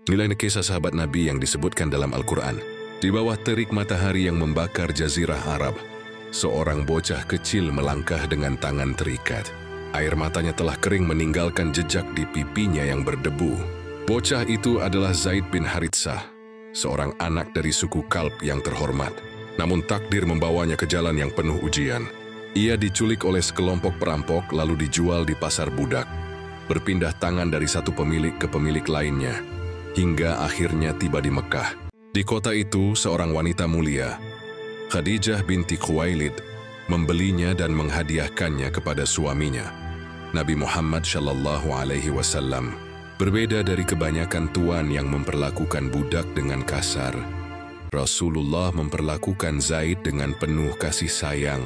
Nilai kisah sahabat Nabi yang disebutkan dalam Al-Quran. Di bawah terik matahari yang membakar jazirah Arab, seorang bocah kecil melangkah dengan tangan terikat. Air matanya telah kering meninggalkan jejak di pipinya yang berdebu. Bocah itu adalah Zaid bin Haritsah, seorang anak dari suku Kalb yang terhormat. Namun takdir membawanya ke jalan yang penuh ujian. Ia diculik oleh sekelompok perampok lalu dijual di pasar budak. Berpindah tangan dari satu pemilik ke pemilik lainnya, hingga akhirnya tiba di Mekah. Di kota itu, seorang wanita mulia, Khadijah binti Khuwailid, membelinya dan menghadiahkannya kepada suaminya, Nabi Muhammad Shallallahu Alaihi Wasallam. Berbeda dari kebanyakan tuan yang memperlakukan budak dengan kasar, Rasulullah memperlakukan Zaid dengan penuh kasih sayang,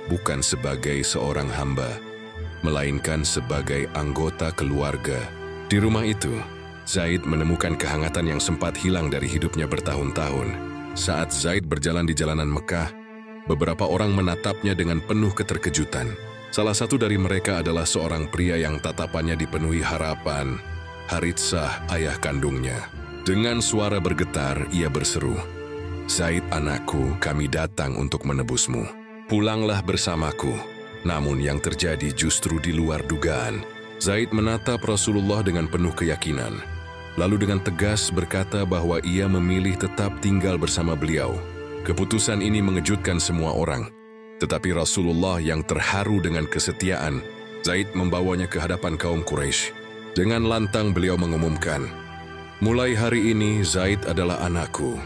bukan sebagai seorang hamba, melainkan sebagai anggota keluarga. Di rumah itu, Zaid menemukan kehangatan yang sempat hilang dari hidupnya bertahun-tahun. Saat Zaid berjalan di jalanan Mekah, beberapa orang menatapnya dengan penuh keterkejutan. Salah satu dari mereka adalah seorang pria yang tatapannya dipenuhi harapan, Haritsah, ayah kandungnya. Dengan suara bergetar, ia berseru, "Zaid anakku, kami datang untuk menebusmu. Pulanglah bersamaku." Namun yang terjadi justru di luar dugaan. Zaid menatap Rasulullah dengan penuh keyakinan, lalu dengan tegas berkata bahwa ia memilih tetap tinggal bersama beliau. Keputusan ini mengejutkan semua orang, tetapi Rasulullah yang terharu dengan kesetiaan, Zaid membawanya ke hadapan kaum Quraisy. Dengan lantang beliau mengumumkan, "Mulai hari ini Zaid adalah anakku."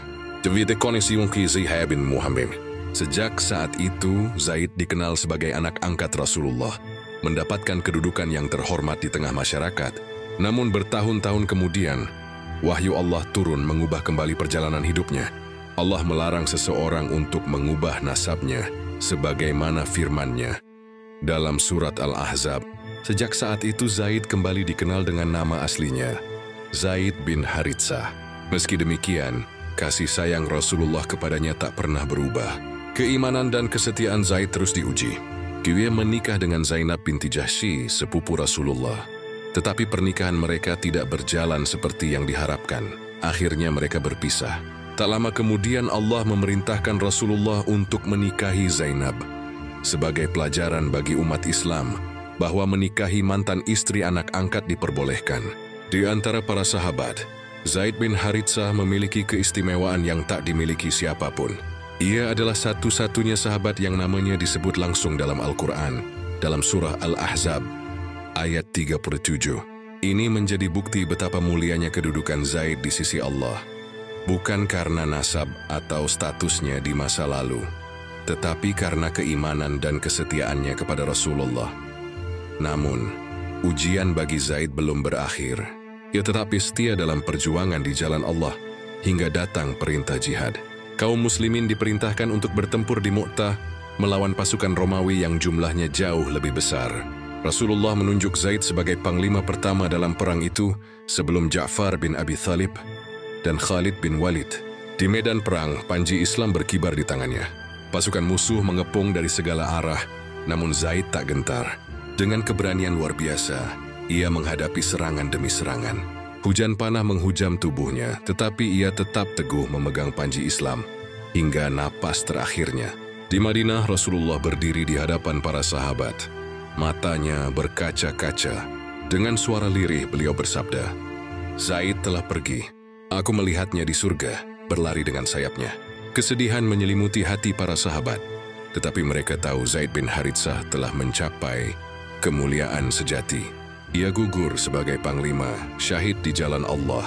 Sejak saat itu, Zaid dikenal sebagai anak angkat Rasulullah, mendapatkan kedudukan yang terhormat di tengah masyarakat. Namun bertahun-tahun kemudian, wahyu Allah turun mengubah kembali perjalanan hidupnya. Allah melarang seseorang untuk mengubah nasabnya, sebagaimana firman-Nya dalam surat Al-Ahzab. Sejak saat itu Zaid kembali dikenal dengan nama aslinya, Zaid bin Haritsah. Meski demikian, kasih sayang Rasulullah kepadanya tak pernah berubah. Keimanan dan kesetiaan Zaid terus diuji. Dia menikah dengan Zainab binti Jahsy, sepupu Rasulullah. Tetapi pernikahan mereka tidak berjalan seperti yang diharapkan. Akhirnya mereka berpisah. Tak lama kemudian Allah memerintahkan Rasulullah untuk menikahi Zainab. Sebagai pelajaran bagi umat Islam, bahwa menikahi mantan istri anak angkat diperbolehkan. Di antara para sahabat, Zaid bin Haritsah memiliki keistimewaan yang tak dimiliki siapapun. Ia adalah satu-satunya sahabat yang namanya disebut langsung dalam Al-Quran, dalam surah Al-Ahzab, ayat 37. Ini menjadi bukti betapa mulianya kedudukan Zaid di sisi Allah. Bukan karena nasab atau statusnya di masa lalu, tetapi karena keimanan dan kesetiaannya kepada Rasulullah. Namun, ujian bagi Zaid belum berakhir. Ia tetap setia dalam perjuangan di jalan Allah, hingga datang perintah jihad. Kaum muslimin diperintahkan untuk bertempur di Mu'tah melawan pasukan Romawi yang jumlahnya jauh lebih besar. Rasulullah menunjuk Zaid sebagai panglima pertama dalam perang itu sebelum Ja'far bin Abi Thalib dan Khalid bin Walid. Di medan perang, panji Islam berkibar di tangannya. Pasukan musuh mengepung dari segala arah, namun Zaid tak gentar. Dengan keberanian luar biasa, ia menghadapi serangan demi serangan. Hujan panah menghujam tubuhnya, tetapi ia tetap teguh memegang panji Islam hingga napas terakhirnya. Di Madinah, Rasulullah berdiri di hadapan para sahabat. Matanya berkaca-kaca. Dengan suara lirih beliau bersabda, "Zaid telah pergi. Aku melihatnya di surga, berlari dengan sayapnya." Kesedihan menyelimuti hati para sahabat, tetapi mereka tahu Zaid bin Haritsah telah mencapai kemuliaan sejati. Ia gugur sebagai panglima, syahid di jalan Allah,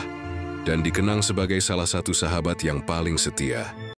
dan dikenang sebagai salah satu sahabat yang paling setia.